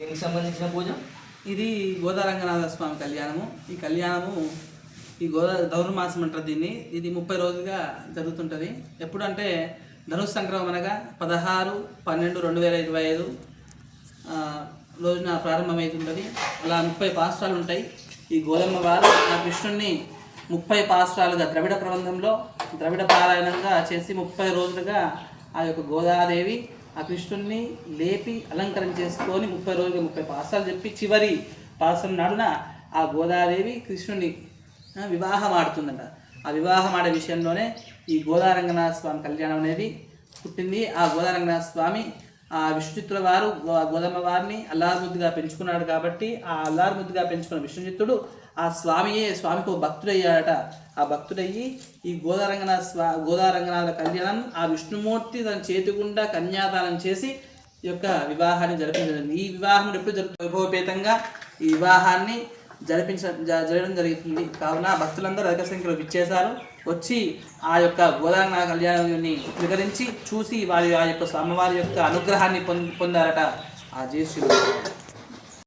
దీనికి సంబంధించిన పూజ ఇది గోదారంగనాథ స్వామి కళ్యాణము. ఈ కళ్యాణము ఈ ధనుర్మాసం అంటారు దీన్ని. ఇది 30 రోజులుగా జరుగుతుంటుంది. ఎప్పుడంటే ధనుర్ సంక్రమం అనగా 16/12/2025 రోజున ప్రారంభమవుతుంటుంది. అలా 30 పాశ్రాలు ఉంటాయి. ఈ గోదమ్మ వారు ఆ కృష్ణుణ్ణి 30 పాశ్రాలుగా ద్రవిడ ప్రబంధంలో ద్రవిడ పారాయణంగా చేసి 30 రోజులుగా ఆ యొక్క గోదాదేవి ఆ కృష్ణుణ్ణి లేపి అలంకరణ చేసుకొని 30 రోజులుగా 30 పాశ్రాలు చెప్పి చివరి పాశ్రం నాడున ఆ గోదాదేవి కృష్ణుణ్ణి వివాహం ఆడుతుందంట. ఆ వివాహం ఆడే విషయంలోనే ఈ గోదారంగనాథ స్వామి కళ్యాణం అనేది పుట్టింది. ఆ గోదారంగనాథ స్వామి ఆ విష్ణుచిత్తుల వారు గోదమ్మ వారిని అల్లారుముద్దుగా పెంచుకున్నాడు కాబట్టి ఆ అల్లారుముద్దుగా పెంచుకున్న విష్ణుచిత్తుడు ఆ స్వామికి ఒక భక్తుడయ్యాడట. ఆ భక్తుడయ్యి ఈ గోదారంగనాథ కళ్యాణం ఆ విష్ణుమూర్తి తన చేతి గుండా కన్యాదానం చేసి ఈ యొక్క వివాహాన్ని జరిపించడం. ఈ వివాహం ఎప్పుడు జరుగుతుంది? వైభవపేతంగా ఈ వివాహాన్ని జరగడం జరుగుతుంది. కావున భక్తులందరూ అధిక సంఖ్యలో విచ్చేశారు. వచ్చి ఆ యొక్క గోదారంగనాథ కళ్యాణాన్ని స్వీకరించి చూసి వారి ఆ యొక్క అమ్మవారి యొక్క అనుగ్రహాన్ని పొందారట. ఆ జయ శ్రీ